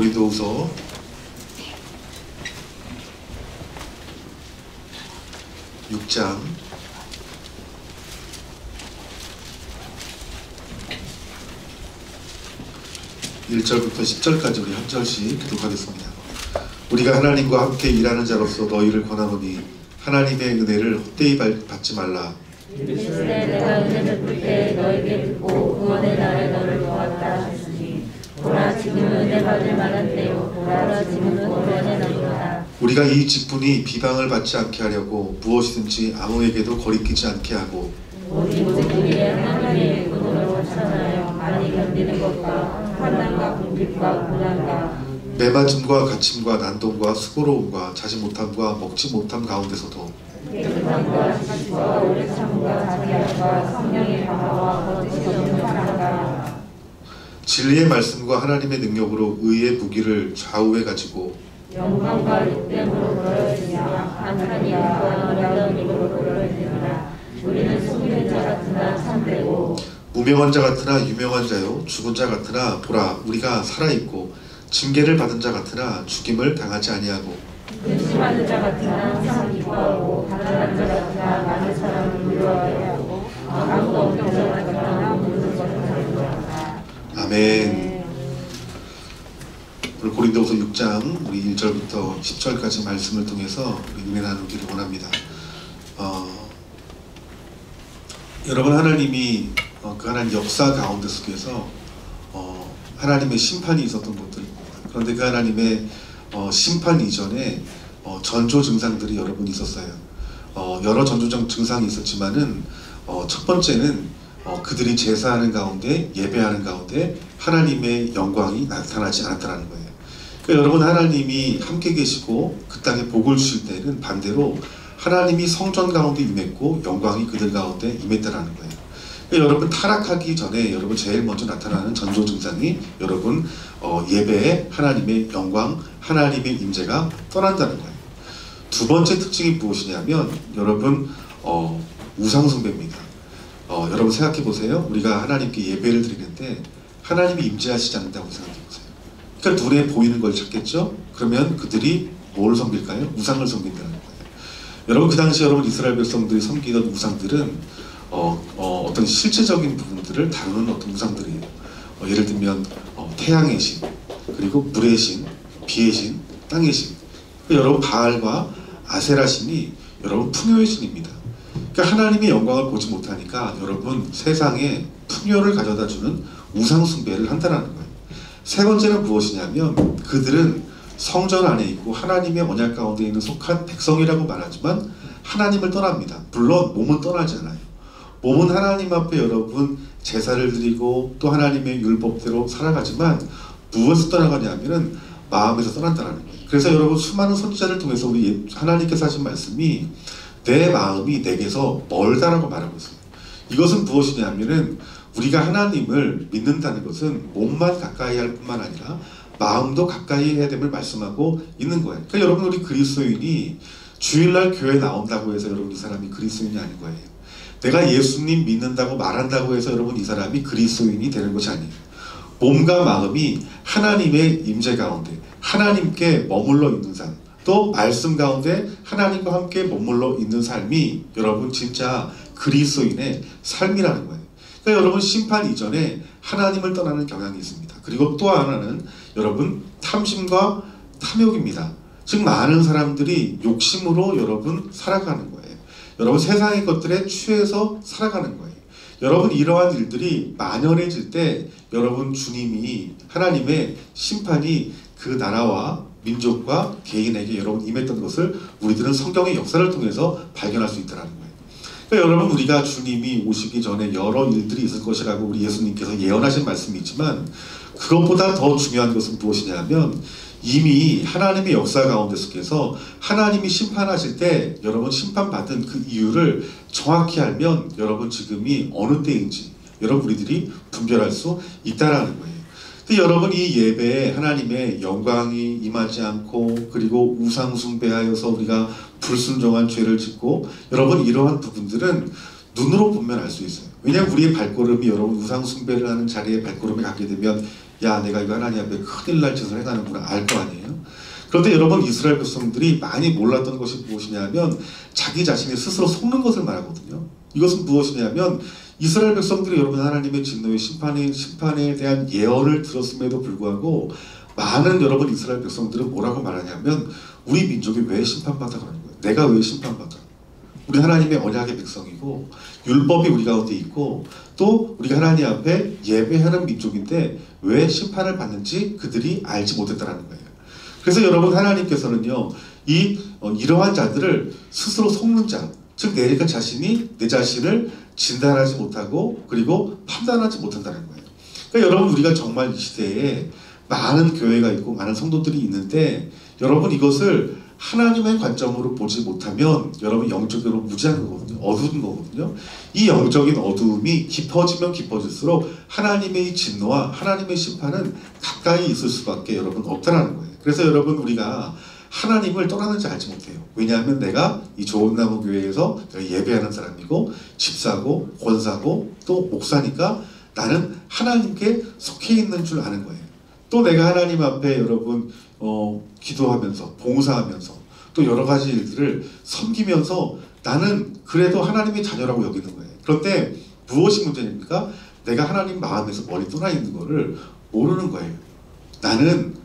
고린도후서 6장 1절부터 10절까지 우리 한 절씩 기록하겠습니다. 우리가 하나님과 함께 일하는 자로서 너희를 권하노니 하나님의 은혜를 헛되이 받지 말라. 이르시되 내가 은혜 베풀 때 너에게 듣고 구원의 날에 너를 도왔다 하시니 보라 지금은 은혜 받을 만한 때요 보라 지금은 구원의 날이로다. 우리가 이 직분이 비방을 받지 않게 하려고 무엇이든지 아무에게도 거리끼지 않게 하고 오직 우리의 하나님의 일꾼으로 찬양하여 많이 견디는 것과 환난과 궁핍과 고난과 매맞음과 갇힘과 난동과 수고로움과 자지 못함과 먹지 못함 가운데서도 깨끗함과 지식과 오래 참음과 자비함과 성령의 강화와 거짓이 없는 사랑과 진리의 말씀과 하나님의 능력으로 의의 무기를 좌우해 가지고 영광과 욕됨으로 그러했으며 한탄이 영과 어려운 입으로 그러했느니라. 우리는 속이는 자 같으나 참되고 무명한 자 같으나 유명한 자요 죽은 자 같으나 보라 우리가 살아있고 징계를 받은 자 같으나 죽임을 당하지 아니하고 근심하는 자 같으나 항상 기뻐하고 가난한 자 같으나 많은 사람을 위로하게 하고 아무도 없는 자 같으나 모든 것을 가져다. 아멘. 오늘 고린도후서 6장 우리 1절부터 10절까지 말씀을 통해서 우리 은혜 나누기를 원합니다. 여러분 하나님이 그 하나님 역사 가운데 속에서 하나님의 심판이 있었던 것들입니다. 그런데 그 하나님의 심판 이전에 전조 증상들이 여러 번 있었어요. 여러 전조 증상이 있었지만은 첫 번째는 그들이 제사하는 가운데 예배하는 가운데 하나님의 영광이 나타나지 않았다는 거예요. 그러니까 여러분 하나님이 함께 계시고 그 땅에 복을 주실 때는 반대로 하나님이 성전 가운데 임했고 영광이 그들 가운데 임했다는 거예요. 그러니까 여러분 타락하기 전에 여러분 제일 먼저 나타나는 전조 증상이 여러분 예배에 하나님의 영광, 하나님의 임재가 떠난다는 거예요. 두 번째 특징이 무엇이냐면 여러분 우상 숭배입니다. 여러분 생각해 보세요. 우리가 하나님께 예배를 드리는데 하나님이 임재하시지 않는다고 생각해 보세요. 그러니까 눈에 보이는 걸 찾겠죠? 그러면 그들이 뭘 섬길까요? 우상을 섬긴다는 거예요. 여러분 그 당시 여러분 이스라엘 백성들이 섬기던 우상들은 어떤 실제적인 부분들을 다루는 어떤 우상들이에요. 예를 들면 태양의 신, 그리고 물의 신, 비의 신, 땅의 신. 그러니까 여러분 바알과 아세라 신이 여러분 풍요의 신입니다. 그러니까 하나님의 영광을 보지 못하니까 여러분 세상에 풍요를 가져다주는 우상 숭배를 한다는 거예요. 세 번째는 무엇이냐면 그들은 성전 안에 있고 하나님의 언약 가운데 있는 속한 백성이라고 말하지만 하나님을 떠납니다. 물론 몸은 떠나지 않아요. 몸은 하나님 앞에 여러분 제사를 드리고 또 하나님의 율법대로 살아가지만 무엇을 떠나가냐면은 마음에서 떠난다는 거예요. 그래서 여러분 수많은 선지자를 통해서 우리 하나님께서 하신 말씀이 내 마음이 내게서 멀다라고 말하고 있어요. 이것은 무엇이냐면은 우리가 하나님을 믿는다는 것은 몸만 가까이 할 뿐만 아니라 마음도 가까이 해야 됨을 말씀하고 있는 거예요. 그러니까 여러분 우리 그리스도인이 주일날 교회 나온다고 해서 여러분 이 사람이 그리스도인이 아닌 거예요. 내가 예수님 믿는다고 말한다고 해서 여러분 이 사람이 그리스도인이 되는 것이 아니에요. 몸과 마음이 하나님의 임재 가운데 하나님께 머물러 있는 삶, 또 말씀 가운데 하나님과 함께 머물러 있는 삶이 여러분 진짜 그리스도인의 삶이라는 거예요. 그러니까 여러분 심판 이전에 하나님을 떠나는 경향이 있습니다. 그리고 또 하나는 여러분 탐심과 탐욕입니다. 즉 많은 사람들이 욕심으로 여러분 살아가는 거예요. 여러분 세상의 것들에 취해서 살아가는 거예요. 여러분 이러한 일들이 만연해질 때 여러분 주님이 하나님의 심판이 그 나라와 민족과 개인에게 여러분 임했던 것을 우리들은 성경의 역사를 통해서 발견할 수 있다는 거예요. 그러니까 여러분 우리가 주님이 오시기 전에 여러 일들이 있을 것이라고 우리 예수님께서 예언하신 말씀이 있지만 그것보다 더 중요한 것은 무엇이냐면 이미 하나님의 역사 가운데 속에서 하나님이 심판하실 때 여러분 심판받은 그 이유를 정확히 알면 여러분 지금이 어느 때인지 여러분 우리들이 분별할 수 있다라는 거예요. 근데 여러분 이 예배에 하나님의 영광이 임하지 않고 그리고 우상 숭배하여서 우리가 불순종한 죄를 짓고 여러분 이러한 부분들은 눈으로 보면 알 수 있어요. 왜냐하면 우리의 발걸음이 여러분 우상 숭배를 하는 자리에 발걸음을 갖게 되면 야, 내가 이거 하나님 앞에 큰일 날 짓을 해가는구나 알 거 아니에요. 그런데 여러분, 이스라엘 백성들이 많이 몰랐던 것이 무엇이냐면 자기 자신이 스스로 속는 것을 말하거든요. 이것은 무엇이냐면 이스라엘 백성들이 여러분 하나님의 진노의 심판에 대한 예언을 들었음에도 불구하고 많은 여러분 이스라엘 백성들은 뭐라고 말하냐면 우리 민족이 왜 심판받아 그러는 거예요. 내가 왜 심판받아. 우리 하나님의 언약의 백성이고 율법이 우리 가운데 있고 또 우리가 하나님 앞에 예배하는 민족인데 왜 심판을 받는지 그들이 알지 못했다는 거예요. 그래서 여러분, 하나님께서는요 이러한 자들을 스스로 속는 자, 즉 내 자신을 진단하지 못하고 그리고 판단하지 못한다는 거예요. 그러니까 여러분, 우리가 정말 이 시대에 많은 교회가 있고 많은 성도들이 있는데 여러분, 이것을 하나님의 관점으로 보지 못하면 여러분 영적으로 무지한 거거든요. 어두운 거거든요. 이 영적인 어두움이 깊어지면 깊어질수록 하나님의 이 진노와 하나님의 심판은 가까이 있을 수밖에 여러분 없다라는 거예요. 그래서 여러분, 우리가 하나님을 떠나는지 알지 못해요. 왜냐하면 내가 이 좋은 나무 교회에서 예배하는 사람이고 집사고 권사고 또 목사니까 나는 하나님께 속해 있는 줄 아는 거예요. 또 내가 하나님 앞에 여러분 기도하면서 봉사하면서 또 여러 가지 일들을 섬기면서 나는 그래도 하나님의 자녀라고 여기는 거예요. 그런데 무엇이 문제입니까? 내가 하나님 마음에서 멀리 떠나 있는 것을 모르는 거예요. 나는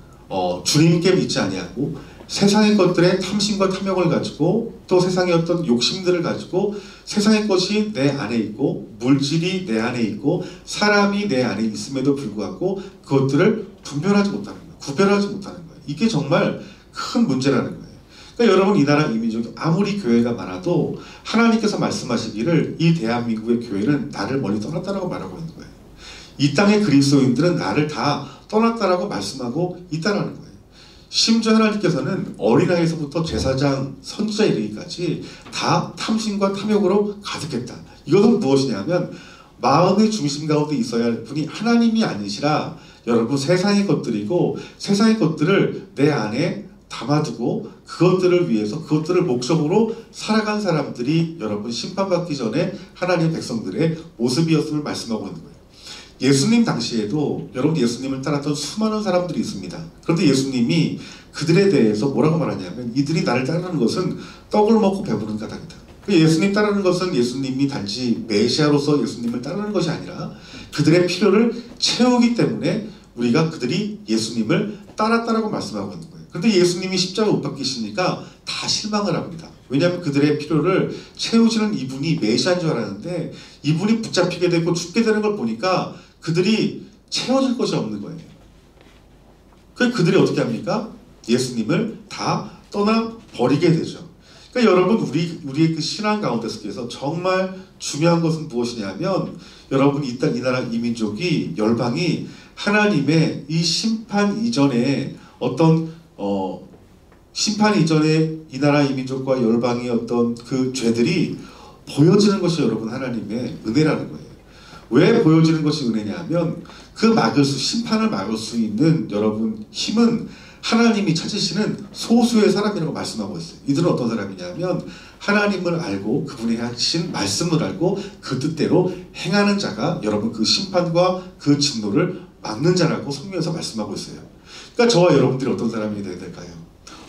주님께 믿지 아니하고 세상의 것들의 탐심과 탐욕을 가지고 또 세상의 어떤 욕심들을 가지고 세상의 것이 내 안에 있고 물질이 내 안에 있고 사람이 내 안에 있음에도 불구하고 그것들을 분별하지 못하는 거예요. 구별하지 못하는 거예요. 이게 정말 큰 문제라는 거예요. 그러니까 여러분, 이 나라 이 민족이 아무리 교회가 많아도 하나님께서 말씀하시기를 이 대한민국의 교회는 나를 멀리 떠났다라고 말하고 있는 거예요. 이 땅의 그리스도인들은 나를 다 떠났다라고 말씀하고 있다라는 거예요. 심지어 하나님께서는 어린아이에서부터 제사장, 선지자 이르기까지 다 탐심과 탐욕으로 가득했다. 이것은 무엇이냐면 마음의 중심 가운데 있어야 할 분이 하나님이 아니시라 여러분 세상의 것들이고 세상의 것들을 내 안에 담아두고 그것들을 위해서 그것들을 목적으로 살아간 사람들이 여러분 심판받기 전에 하나님의 백성들의 모습이었음을 말씀하고 있는 거예요. 예수님 당시에도 여러분 예수님을 따랐던 수많은 사람들이 있습니다. 그런데 예수님이 그들에 대해서 뭐라고 말하냐면 이들이 나를 따르는 것은 떡을 먹고 배부른 까닭이다. 예수님 따르는 것은 예수님이 단지 메시아로서 예수님을 따르는 것이 아니라 그들의 필요를 채우기 때문에 우리가 그들이 예수님을 따랐다라고 말씀하고 있는 거예요. 그런데 예수님이 십자가에 못 박히시니까 다 실망을 합니다. 왜냐하면 그들의 필요를 채우시는 이분이 메시아인 줄 알았는데 이분이 붙잡히게 되고 죽게 되는 걸 보니까 그들이 채워줄 것이 없는 거예요. 그래서 그들이 어떻게 합니까? 예수님을 다 떠나버리게 되죠. 그러니까 여러분, 우리의 그 신앙 가운데서 정말 중요한 것은 무엇이냐면 여러분, 이 땅, 이 나라, 이 민족이, 열방이 하나님의 이 심판 이전에 어떤 심판 이전에 이 나라, 이 민족과 열방의 어떤 그 죄들이 보여지는 것이 여러분 하나님의 은혜라는 거예요. 왜 보여지는 것이 은혜냐면 그 심판을 막을 수 있는 여러분 힘은 하나님이 찾으시는 소수의 사람이라고 말씀하고 있어요. 이들은 어떤 사람이냐면 하나님을 알고 그분이 하신 말씀을 알고 그 뜻대로 행하는 자가 여러분 그 심판과 그 진노를 막는 자라고 성경에서 말씀하고 있어요. 그러니까 저와 여러분들이 어떤 사람이 되어야 될까요?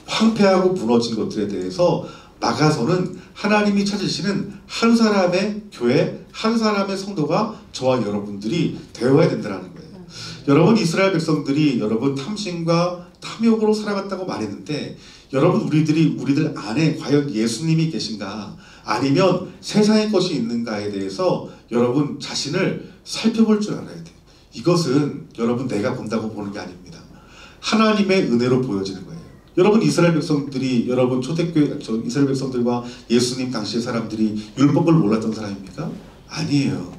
황폐하고 무너진 것들에 대해서 막아서는 하나님이 찾으시는 한 사람의 교회, 한 사람의 성도가 저와 여러분들이 되어야 된다는 거예요. 여러분, 이스라엘 백성들이 여러분 탐심과 탐욕으로 살아갔다고 말했는데 여러분, 우리들 안에 과연 예수님이 계신가 아니면 세상의 것이 있는가에 대해서 여러분 자신을 살펴볼 줄 알아야 돼요. 이것은 여러분 내가 본다고 보는 게 아닙니다. 하나님의 은혜로 보여지는 거예요. 여러분, 이스라엘 백성들이 여러분 초대교회 이스라엘 백성들과 예수님 당시의 사람들이 율법을 몰랐던 사람입니까? 아니에요.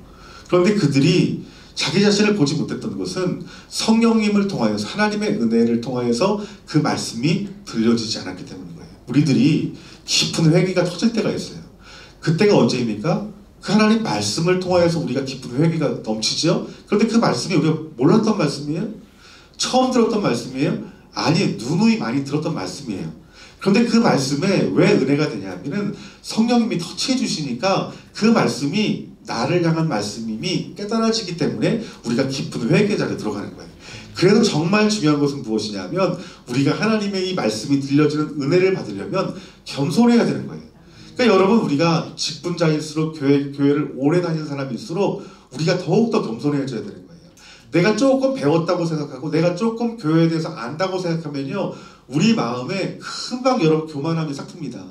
그런데 그들이 자기 자신을 보지 못했던 것은 성령님을 통하여서 하나님의 은혜를 통하여서 그 말씀이 들려지지 않았기 때문인 거예요. 우리들이 깊은 회개가 터질 때가 있어요. 그때가 언제입니까? 그 하나님 말씀을 통하여서 우리가 깊은 회개가 넘치죠. 그런데 그 말씀이 우리가 몰랐던 말씀이에요? 처음 들었던 말씀이에요? 아니, 누누이 많이 들었던 말씀이에요. 그런데 그 말씀에 왜 은혜가 되냐면은 성령님이 터치해 주시니까 그 말씀이 나를 향한 말씀임이 깨달아지기 때문에 우리가 깊은 회개 자리에 들어가는 거예요. 그래도 정말 중요한 것은 무엇이냐면 우리가 하나님의 이 말씀이 들려주는 은혜를 받으려면 겸손해야 되는 거예요. 그러니까 여러분, 우리가 직분자일수록 교회를 오래 다니는 사람일수록 우리가 더욱더 겸손해져야 되는 거예요. 내가 조금 배웠다고 생각하고 내가 조금 교회에 대해서 안다고 생각하면요, 우리 마음에 금방 여러분 교만함이 싹틉니다.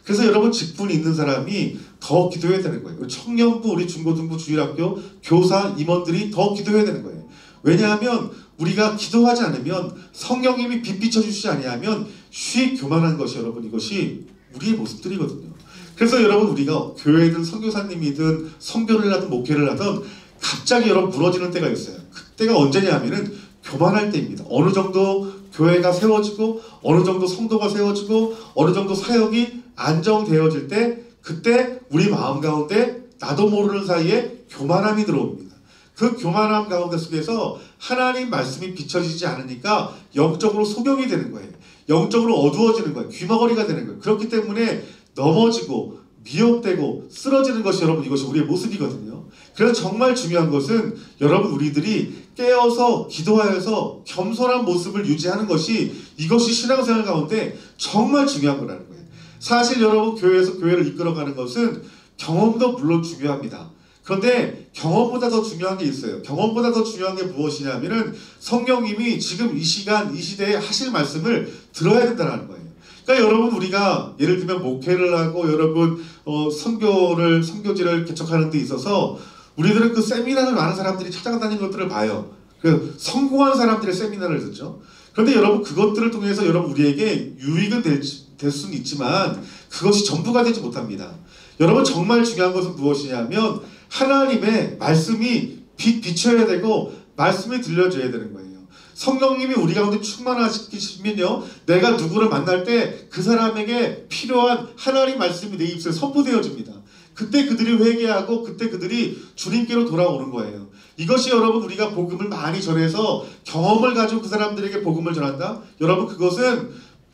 그래서 여러분, 직분이 있는 사람이 더 기도해야 되는 거예요. 청년부, 우리 중고등부, 주일학교 교사, 임원들이 더 기도해야 되는 거예요. 왜냐하면 우리가 기도하지 않으면, 성령님이 빛 비춰주시지 아니하면 쉬 교만한 것이, 여러분, 이것이 우리의 모습들이거든요. 그래서 여러분, 우리가 교회든 선교사님이든 선교를 하든 목회를 하든 갑자기 여러분 무너지는 때가 있어요. 그때가 언제냐 하면은 교만할 때입니다. 어느 정도 교회가 세워지고 어느 정도 성도가 세워지고 어느 정도 사역이 안정되어질 때, 그때 우리 마음 가운데 나도 모르는 사이에 교만함이 들어옵니다. 그 교만함 가운데 속에서 하나님 말씀이 비춰지지 않으니까 영적으로 소경이 되는 거예요. 영적으로 어두워지는 거예요. 귀머거리가 되는 거예요. 그렇기 때문에 넘어지고 미혹되고 쓰러지는 것이, 여러분, 이것이 우리의 모습이거든요. 그래서 정말 중요한 것은 여러분, 우리들이 깨어서 기도하여서 겸손한 모습을 유지하는 것이, 이것이 신앙생활 가운데 정말 중요한 거라는 거예요. 사실 여러분, 교회에서 교회를 이끌어가는 것은 경험도 물론 중요합니다. 그런데 경험보다 더 중요한 게 있어요. 경험보다 더 중요한 게 무엇이냐면은 성령님이 지금 이 시간 이 시대에 하실 말씀을 들어야 된다는 거예요. 그러니까 여러분, 우리가 예를 들면 목회를 하고 여러분 선교지를 개척하는 데 있어서 우리들은 그 세미나를 많은 사람들이 찾아다니는 것들을 봐요. 그 성공한 사람들의 세미나를 듣죠. 그런데 여러분, 그것들을 통해서 여러분 우리에게 유익은 될 수는 있지만 그것이 전부가 되지 못합니다. 여러분, 정말 중요한 것은 무엇이냐면 하나님의 말씀이 비춰야 되고 말씀이 들려줘야 되는 거예요. 성령님이 우리 가운데 충만하시면요, 내가 누구를 만날 때 그 사람에게 필요한 하나님 말씀이 내 입술에 선포되어집니다. 그때 그들이 회개하고 그때 그들이 주님께로 돌아오는 거예요. 이것이 여러분, 우리가 복음을 많이 전해서 경험을 가지고 그 사람들에게 복음을 전한다? 여러분, 그것은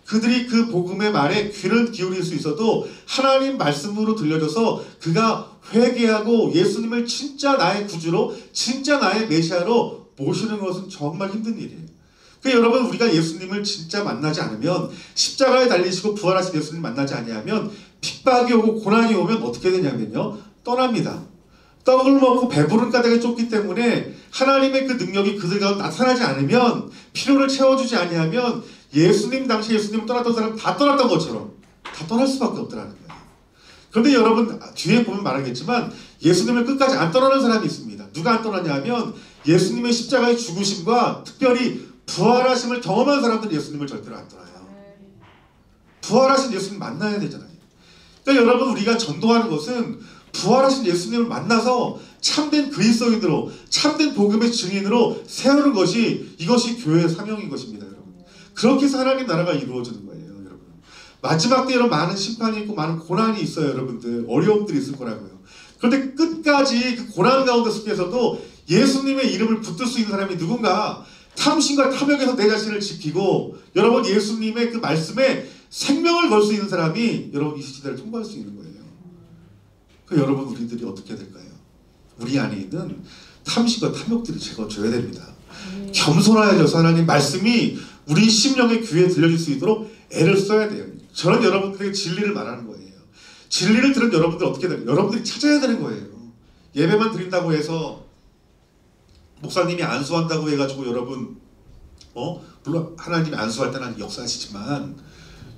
그들이 그 복음의 말에 귀를 기울일 수 있어도 하나님 말씀으로 들려줘서 그가 회개하고 예수님을 진짜 나의 구주로, 진짜 나의 메시아로 모시는 것은 정말 힘든 일이에요. 그러니까 여러분, 우리가 예수님을 진짜 만나지 않으면, 십자가에 달리시고 부활하신 예수님 만나지 아니하면 핍박이 오고 고난이 오면 어떻게 되냐면요, 떠납니다. 떡을 먹고 배부른 까닭에 쫓기 때문에 하나님의 그 능력이 그들 가운데 나타나지 않으면, 필요를 채워주지 아니하면 예수님, 당시 예수님 떠났던 사람 다 떠났던 것처럼 다 떠날 수밖에 없더라는 거예요. 그런데 여러분, 뒤에 보면 말하겠지만 예수님을 끝까지 안 떠나는 사람이 있습니다. 누가 안 떠나냐 하면 예수님의 십자가의 죽으심과 특별히 부활하심을 경험한 사람들은 예수님을 절대로 안 떠나요. 부활하신 예수님 만나야 되잖아요. 그러니까 여러분, 우리가 전도하는 것은 부활하신 예수님을 만나서 참된 그리스도인으로, 참된 복음의 증인으로 세우는 것이, 이것이 교회의 사명인 것입니다. 여러분, 그렇게 해서 하나님 나라가 이루어지는 거예요. 여러분, 마지막 때 여러분, 많은 심판이 있고 많은 고난이 있어요. 여러분들, 어려움들이 있을 거라고요. 그런데 끝까지 그 고난 가운데 속에서도 예수님의 이름을 붙들 수 있는 사람이 누군가, 탐심과 탐욕에서 내 자신을 지키고 여러분, 예수님의 그 말씀에 생명을 걸 수 있는 사람이 여러분, 이 시대를 통과할 수 있는 거예요. 그 여러분, 우리들이 어떻게 될까요? 우리 안에 있는 탐심과 탐욕들을 제거줘야 됩니다. 겸손하여져서 하나님 말씀이 우리 심령의 귀에 들려질 수 있도록 애를 써야 돼요. 저는 여러분들에게 진리를 말하는 거예요. 진리를 들은 여러분들 어떻게 돼요? 여러분들이 찾아야 되는 거예요. 예배만 드린다고 해서, 목사님이 안수한다고 해가지고 여러분, 물론 하나님이 안수할 때는 역사하시지만,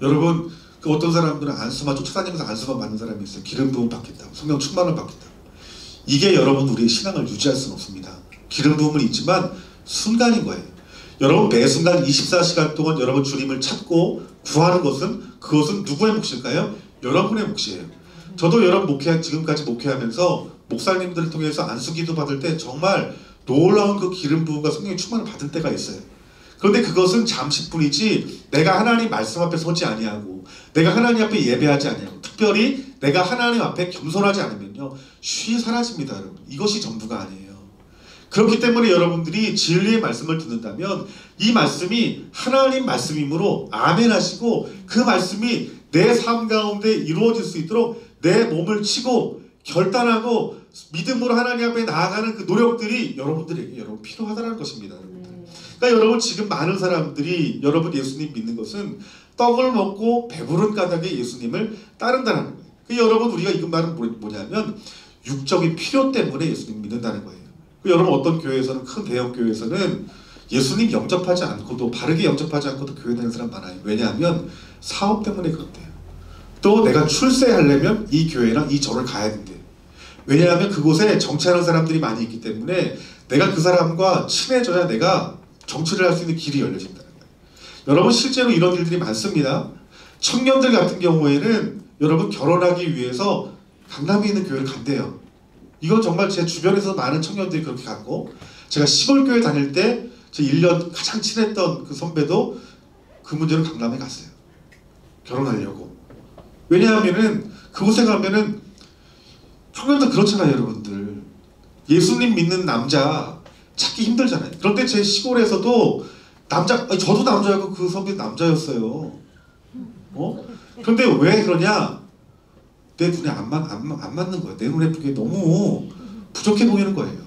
여러분, 그 어떤 사람들은 안수만 쫓아다니면서 안수만 받는 사람이 있어요. 기름 부음 받겠다고, 성령 충만을 받겠다고. 이게 여러분, 우리의 신앙을 유지할 수는 없습니다. 기름 부음은 있지만 순간인 거예요. 여러분, 매 순간 24시간 동안 여러분 주님을 찾고 구하는 것은, 그것은 누구의 몫일까요? 여러분의 몫이에요. 저도 여러분 지금까지 목회하면서 목사님들을 통해서 안수기도 받을 때 정말 놀라운 그 기름 부음과 성령의 충만을 받을 때가 있어요. 그런데 그것은 잠시뿐이지, 내가 하나님 말씀 앞에 서지 아니하고 내가 하나님 앞에 예배하지 아니하고 특별히 내가 하나님 앞에 겸손하지 않으면요, 쉬이 사라집니다. 여러분, 이것이 전부가 아니에요. 그렇기 때문에 여러분들이 진리의 말씀을 듣는다면 이 말씀이 하나님 말씀이므로 아멘 하시고, 그 말씀이 내 삶 가운데 이루어질 수 있도록 내 몸을 치고 결단하고 믿음으로 하나님 앞에 나아가는 그 노력들이 여러분들에게 필요하다는 것입니다. 여러분들. 그러니까 여러분 지금 많은 사람들이 여러분 예수님 믿는 것은 떡을 먹고 배부른 까닭에 예수님을 따른다는 거예요. 그 여러분 우리가 이 말은 뭐냐면 육적인 필요 때문에 예수님 믿는다는 거예요. 그 여러분 어떤 교회에서는 큰 대형 교회에서는 예수님 영접하지 않고도 바르게 영접하지 않고도 교회 다니는 사람 많아요. 왜냐하면 사업 때문에 그렇대요. 또 내가 출세하려면 이 교회랑 이 절을 가야 된대. 왜냐하면 그곳에 정치하는 사람들이 많이 있기 때문에 내가 그 사람과 친해져야 내가 정치를 할 수 있는 길이 열려진다는 거예요. 여러분 실제로 이런 일들이 많습니다. 청년들 같은 경우에는 여러분 결혼하기 위해서 강남에 있는 교회를 간대요. 이건 정말 제 주변에서 많은 청년들이 그렇게 갔고, 제가 시골교회 다닐 때 제 1년 가장 친했던 그 선배도 그 문제로 강남에 갔어요. 결혼하려고. 왜냐하면은 그곳에 가면은 청년들 그렇잖아요, 여러분들. 예수님 믿는 남자 찾기 힘들잖아요. 그런데 제 시골에서도 남자, 아니, 저도 남자였고 그 선배 남자였어요. 그런데 왜 그러냐? 내 눈에 안 맞는 거야. 내 눈에 그게 너무 부족해 보이는 거예요.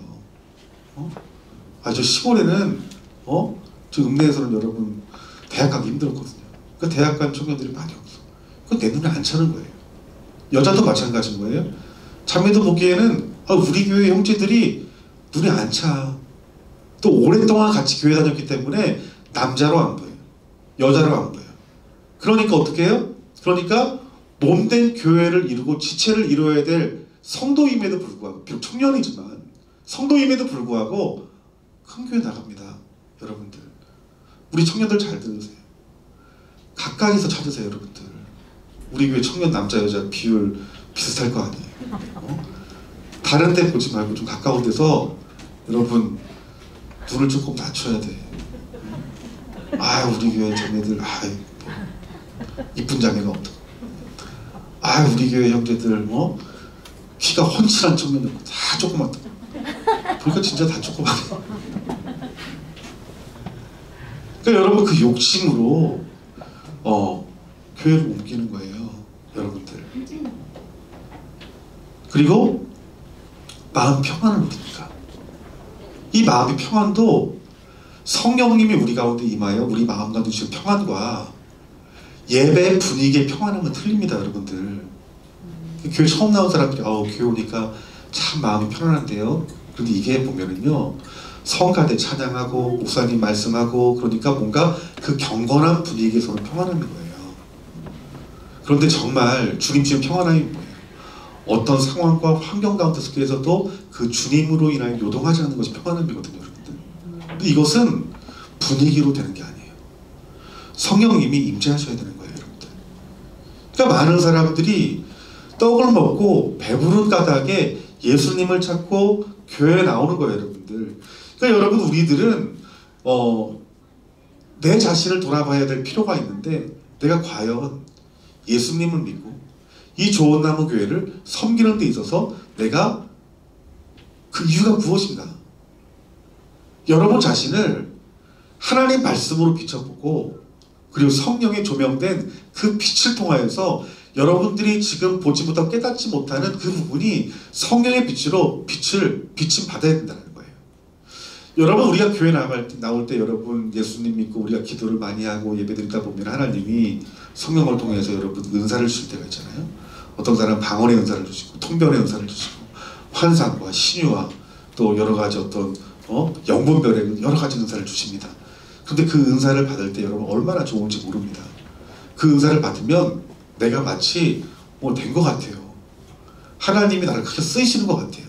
저 시골에는 저 읍내에서는 여러분 대학 가기 힘들었거든요. 그 대학 간 청년들이 많이 없어. 그건 내 눈에 안 차는 거예요. 여자도 마찬가지인 거예요. 자매도 보기에는 우리 교회 형제들이 눈에 안 차. 또 오랫동안 같이 교회 다녔기 때문에 남자로 안 보여요. 여자로 안 보여요. 그러니까 어떻게 해요? 그러니까 몸된 교회를 이루고 지체를 이루어야 될 성도임에도 불구하고, 비록 청년이지만 성도임에도 불구하고 큰 교회 나갑니다. 여러분들 우리 청년들 잘 들으세요. 가까이서 찾으세요. 여러분들 우리 교회 청년 남자 여자 비율 비슷할 거 아니에요. 다른 데 보지 말고 좀 가까운 데서 여러분 눈을 조금 낮춰야 돼. 우리 교회 자매들 이쁜 자매가 없다. 우리 교회 형제들 키가 훤칠한 청년들 다 조그맣다. 보니까 진짜 다 조그맣네. 그러니까 여러분 그 욕심으로 교회를 옮기는 거예요. 여러분들. 그리고 마음 평안을 누립니다. 이 마음의 평안도 성령님이 우리 가운데 임하여 우리 마음 가운데 주신 평안과 예배 분위기의 평안함은 틀립니다. 여러분들. 교회 처음 나온 사람들이 교회 오니까 참 마음이 편안한데요. 그런데 이게 보면은요, 성가대 찬양하고 목사님 말씀하고 그러니까 뭔가 그 경건한 분위기에서는 평안한 거예요. 그런데 정말 주님 주신 평안함이 뭐예요? 어떤 상황과 환경 가운데 속에서도 그 주님으로 인하여 요동하지 않는 것이 평안함이거든요, 여러분들. 근데 이것은 분위기로 되는 게 아니에요. 성령님이 임재하셔야 되는 거예요, 여러분들. 그러니까 많은 사람들이 떡을 먹고 배부른 까닭에 예수님을 찾고 교회에 나오는 거예요, 여러분들. 그러니까 여러분 우리들은 내 자신을 돌아봐야 될 필요가 있는데, 내가 과연 예수님을 믿고 이 좋은 나무 교회를 섬기는 데 있어서 내가 그 이유가 무엇인가? 여러분 자신을 하나님 말씀으로 비춰보고, 그리고 성령에 조명된 그 빛을 통하여서 여러분들이 지금 보지 못하고 깨닫지 못하는 그 부분이 성령의 빛으로 비침 받아야 된다는 거예요. 여러분 우리가 교회 나올 때 여러분 예수님 믿고 우리가 기도를 많이 하고 예배드리다 보면 하나님이 성령을 통해서 여러분 은사를 주실 때가 있잖아요. 어떤 사람은 방언의 은사를 주시고 통변의 은사를 주시고 환상과 신유와 또 여러 가지 어떤 영분별의 여러 가지 은사를 주십니다. 그런데 그 은사를 받을 때 여러분 얼마나 좋은지 모릅니다. 그 은사를 받으면 내가 마치 된 것 같아요. 하나님이 나를 크게 쓰이시는 것 같아요.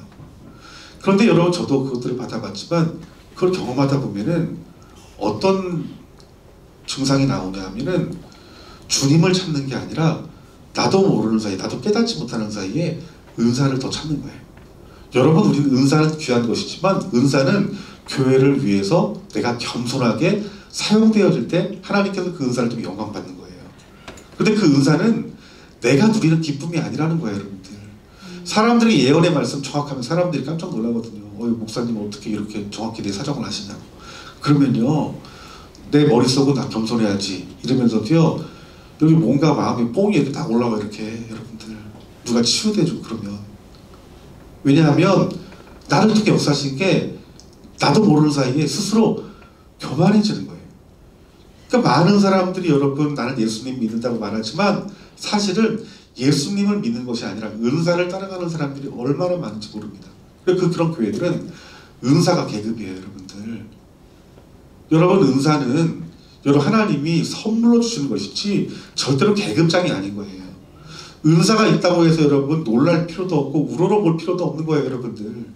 그런데 여러분 저도 그것들을 받아봤지만 그걸 경험하다 보면은 어떤 증상이 나오냐 하면은 주님을 찾는 게 아니라 나도 모르는 사이에, 나도 깨닫지 못하는 사이에 은사를 더 찾는 거예요. 여러분 우리는 은사는 귀한 것이지만 은사는 교회를 위해서 내가 겸손하게 사용되어질 때 하나님께서 그 은사를 통해 영광 받는 거예요. 근데 그 은사는 내가 누리는 기쁨이 아니라는 거예요, 여러분들. 사람들이 예언의 말씀 정확하면 사람들이 깜짝 놀라거든요. 목사님 어떻게 이렇게 정확히 내 사정을 아시냐고. 그러면요, 내 머릿속은 나 겸손해야지 이러면서도요, 여기 뭔가 마음이 뽕이 이렇게 딱 올라와, 이렇게. 여러분들 누가 치유돼주고 그러면. 왜냐하면 나를 통해 역사하신 게 나도 모르는 사이에 스스로 교만해지는 거예요. 그러니까 많은 사람들이 여러분 나는 예수님 믿는다고 말하지만 사실은 예수님을 믿는 것이 아니라 은사를 따라가는 사람들이 얼마나 많은지 모릅니다. 그런 교회들은 은사가 계급이에요, 여러분들. 여러분 은사는 여러분 하나님이 선물로 주시는 것이지 절대로 계급장이 아닌 거예요. 은사가 있다고 해서 여러분 놀랄 필요도 없고 우러러볼 필요도 없는 거예요, 여러분들.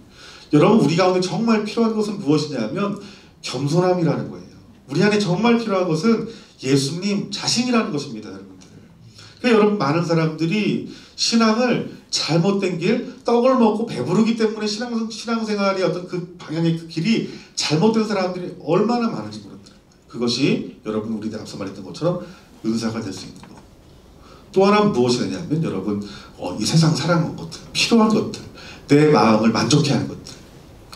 여러분 우리 가운데 정말 필요한 것은 무엇이냐면 겸손함이라는 거예요. 우리 안에 정말 필요한 것은 예수님 자신이라는 것입니다, 여러분들. 그러니까 여러분 많은 사람들이 신앙을 잘못된 길, 떡을 먹고 배부르기 때문에 신앙생활의 어떤 그 방향의 그 길이 잘못된 사람들이 얼마나 많은지 모르더라고요. 그것이 여러분 우리 앞서 말했던 것처럼 은사가 될 수 있는 거. 또 하나 무엇이 되냐면 여러분 이 세상 사랑하는 것들, 필요한 것들, 내 마음을 만족해 하는 것들,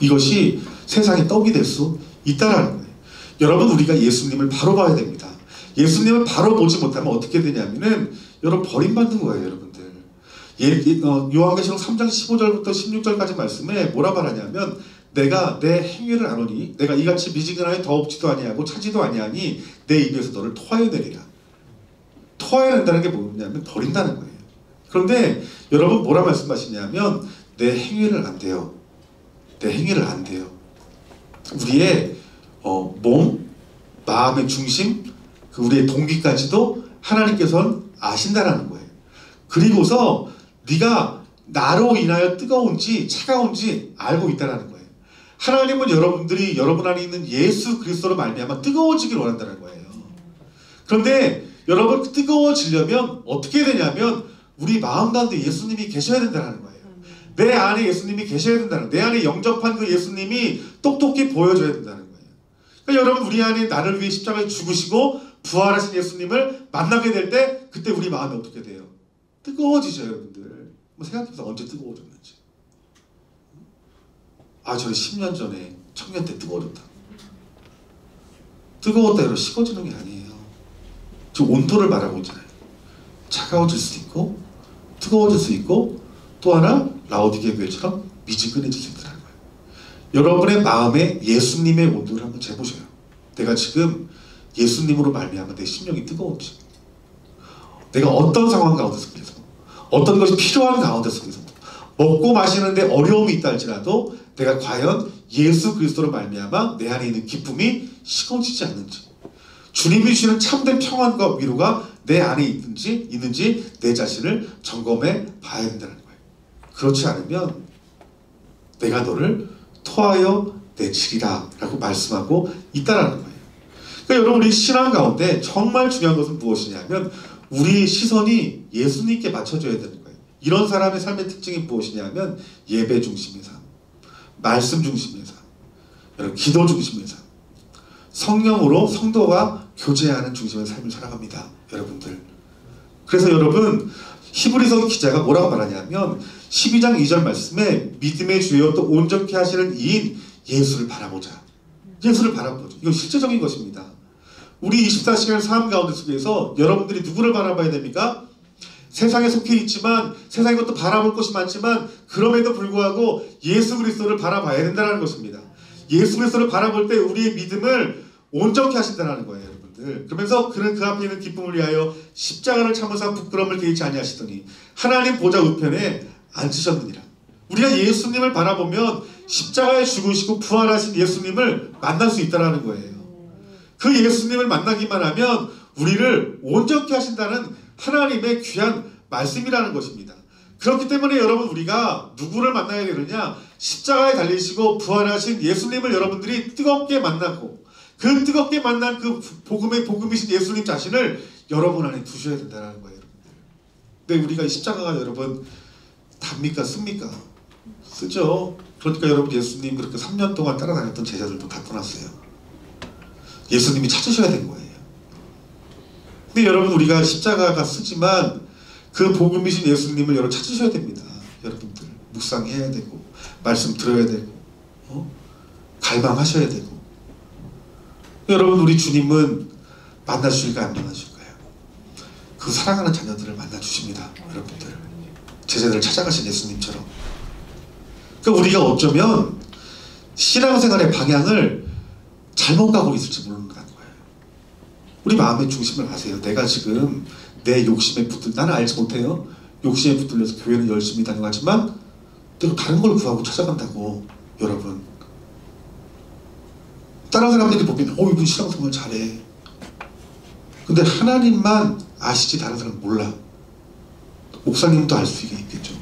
이것이 세상의 떡이 될 수 있다라는 거예요. 여러분 우리가 예수님을 바로 봐야 됩니다. 예수님을 바로 보지 못하면 어떻게 되냐면은 여러분 버림받는 거예요, 여러분들. 요한계시록 3장 15절부터 16절까지 말씀에 뭐라 말하냐면 내가 내 행위를 아노니 내가 이같이 미지근하게 더없지도 아니하고 차지도 아니하니 내 입에서 너를 토하여내리라. 토하여낸다는 게 뭐냐면 버린다는 거예요. 그런데 여러분 뭐라 말씀하시냐면 내 행위를 안 돼요. 내 행위를 안 돼요. 우리의 몸, 마음의 중심, 우리의 동기까지도 하나님께서는 아신다라는 거예요. 그리고서 네가 나로 인하여 뜨거운지 차가운지 알고 있다라는 거예요. 하나님은 여러분들이 여러분 안에 있는 예수 그리스도로 말미암아 뜨거워지길 원한다는 거예요. 그런데 여러분 뜨거워지려면 어떻게 되냐면 우리 마음 가운데 예수님이 계셔야 된다는 거예요. 내 안에 예수님이 계셔야 된다는 거예요. 내 안에 영접한 그 예수님이 똑똑히 보여줘야 된다는 거예요. 그러니까 여러분 우리 안에 나를 위해 십자가에 죽으시고 부활하신 예수님을 만나게 될 때 그때 우리 마음이 어떻게 돼요? 뜨거워지죠, 여러분들. 생각해보세요. 언제 뜨거워졌는지. 저는 10년 전에 청년 때 뜨거워졌다. 뜨거웠다 해서 식어지는 게 아니에요. 지금 온도를 말하고 있잖아요. 차가워질 수 있고 뜨거워질 수 있고 또 하나 라오디게 교회처럼 미지근해질 수 있다는 거예요. 여러분의 마음에 예수님의 온도를 한번 재보셔요. 내가 지금 예수님으로 말미암아 내 심령이 뜨거운지, 내가 어떤 상황 가운데 속에서 어떤 것이 필요한 가운데 속에서 먹고 마시는데 어려움이 있다 할지라도 내가 과연 예수 그리스도로 말미암아 내 안에 있는 기쁨이 식어지지 않는지, 주님이 주시는 참된 평안과 위로가 내 안에 있는지 내 자신을 점검해 봐야 된다는 거예요. 그렇지 않으면 내가 너를 토하여 내치리라 라고 말씀하고 있다라는 거예요. 그러니까 여러분 우리 신앙 가운데 정말 중요한 것은 무엇이냐면 우리 시선이 예수님께 맞춰져야 되는 거예요. 이런 사람의 삶의 특징이 무엇이냐면 예배 중심의 삶, 말씀 중심의 삶, 여러분 기도 중심의 삶, 성령으로 성도가 교제하는 중심의 삶을 살아갑니다, 여러분들. 그래서 여러분 히브리서 기자가 뭐라고 말하냐면 12장 2절 말씀에 믿음의 주여 또 온전케 하시는 이인 예수를 바라보자. 예수를 바라보자. 이거 실제적인 것입니다. 우리 24시간 삶 가운데 속에서 여러분들이 누구를 바라봐야 됩니까? 세상에 속해 있지만 세상에 것도 바라볼 것이 많지만 그럼에도 불구하고 예수 그리스도를 바라봐야 된다는 것입니다. 예수 그리스도를 바라볼 때 우리의 믿음을 온전케 하신다는 거예요, 여러분들. 그러면서 그는 그 앞에 있는 기쁨을 위하여 십자가를 참으사 부끄러움을 개의치 아니하시더니 하나님 보좌 우편에 앉으셨느니라. 우리가 예수님을 바라보면 십자가에 죽으시고 부활하신 예수님을 만날 수 있다는 거예요. 그 예수님을 만나기만 하면 우리를 온전케 하신다는 하나님의 귀한 말씀이라는 것입니다. 그렇기 때문에 여러분 우리가 누구를 만나야 되느냐? 십자가에 달리시고 부활하신 예수님을 여러분들이 뜨겁게 만나고 그 뜨겁게 만난 그 복음이신 예수님 자신을 여러분 안에 두셔야 된다는 거예요, 여러분들. 근데 우리가 십자가가 여러분 답니까? 씁니까? 쓰죠. 그러니까 여러분 예수님 그렇게 3년 동안 따라다녔던 제자들도 다 떠났어요. 예수님이 찾으셔야 된 거예요. 근데 여러분 우리가 십자가가 쓰지만 그 복음이신 예수님을 여러분 찾으셔야 됩니다. 여러분들 묵상해야 되고 말씀 들어야 되고 갈망하셔야 되고. 여러분 우리 주님은 만나주실까요? 안 만나주실까요? 그 사랑하는 자녀들을 만나주십니다. 여러분들 제자들을 찾아가신 예수님처럼. 그러니까 우리가 어쩌면 신앙생활의 방향을 잘못 가고 있을지 모른다는 거예요. 우리 마음의 중심을 아세요. 내가 지금 내 욕심에 나는 알지 못해요. 욕심에 붙들려서 교회는 열심히 다녀가지만 내가 다른 걸 구하고 찾아간다고. 여러분, 다른 사람들이 보기에는 이분 신앙생활 잘해. 근데 하나님만 아시지 다른 사람은 몰라. 목사님도 알 수 있겠죠.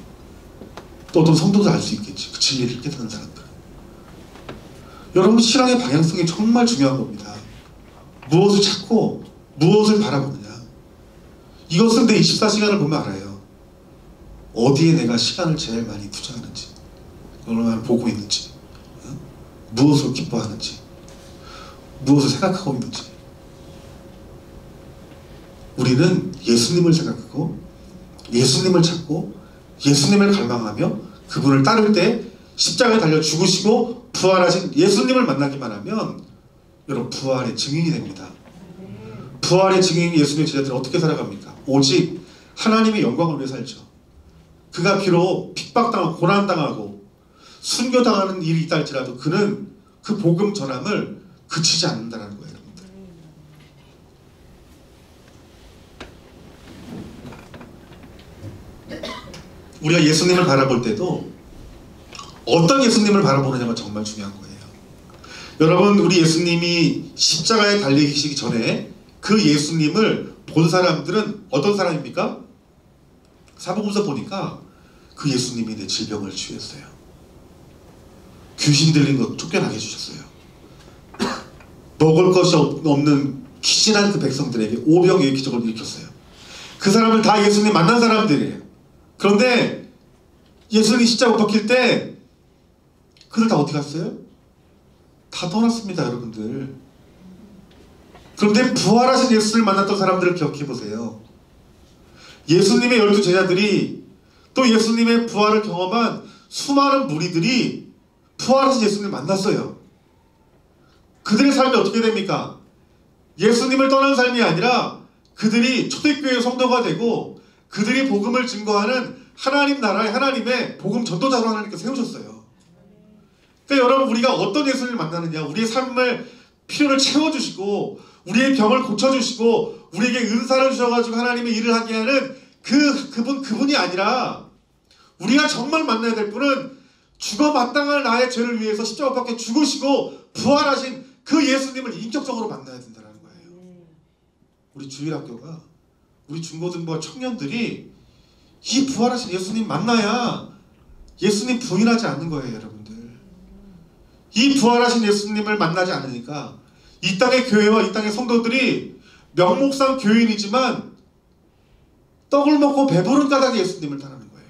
또 어떤 성도도 알 수 있겠지. 그 진리를 깨닫는 사람들. 여러분, 신앙의 방향성이 정말 중요한 겁니다. 무엇을 찾고 무엇을 바라보느냐. 이것은 내 24시간을 보면 알아요. 어디에 내가 시간을 제일 많이 투자하는지, 얼마나 보고 있는지, 무엇을 기뻐하는지, 무엇을 생각하고 있는지. 우리는 예수님을 생각하고 예수님을 찾고 예수님을 갈망하며 그분을 따를 때 십자가에 달려 죽으시고 부활하신 예수님을 만나기만 하면 여러분, 부활의 증인이 됩니다. 부활의 증인인 예수님의 제자들은 어떻게 살아갑니까? 오직 하나님의 영광을 위해 살죠. 그가 비록 핍박당하고 고난당하고 순교당하는 일이 있다 할지라도 그는 그 복음 전함을 그치지 않는다는 거예요. 여러분들, 우리가 예수님을 바라볼 때도 어떤 예수님을 바라보느냐가 정말 중요한 거예요. 여러분, 우리 예수님이 십자가에 달리시기 전에 그 예수님을 본 사람들은 어떤 사람입니까? 사복음서 보니까 그 예수님이 내 질병을 치유했어요. 귀신 들린 것 쫓겨나게 해주셨어요. 먹을 것이 없는 기진한 그 백성들에게 오병이의 기적을 일으켰어요. 그 사람을 다 예수님 만난 사람들이에요. 그런데 예수님이 십자가 못 박힐 때 그들 다 어디 갔어요? 다 떠났습니다, 여러분들. 그런데 부활하신 예수를 만났던 사람들을 기억해보세요. 예수님의 12 제자들이 또 예수님의 부활을 경험한 수많은 무리들이 부활하신 예수님을 만났어요. 그들의 삶이 어떻게 됩니까? 예수님을 떠난 삶이 아니라 그들이 초대교회 성도가 되고 그들이 복음을 증거하는 하나님 나라의 하나님의 복음 전도자로 하나님께서 세우셨어요. 그러니까 여러분, 우리가 어떤 예수님을 만나느냐, 우리의 삶을 필요를 채워주시고 우리의 병을 고쳐주시고 우리에게 은사를 주셔가지고 하나님의 일을 하게 하는 그분이 아니라 우리가 정말 만나야 될 분은 죽어 마땅할 나의 죄를 위해서 십자가 밖에 죽으시고 부활하신 그 예수님을 인격적으로 만나야 된다는 거예요. 우리 주일학교가, 우리 중고등부와 청년들이 이 부활하신 예수님 만나야 예수님 부인하지 않는 거예요, 여러분들. 이 부활하신 예수님을 만나지 않으니까 이 땅의 교회와 이 땅의 성도들이 명목상 교인이지만 떡을 먹고 배부른 까닭에 예수님을 따르는 거예요.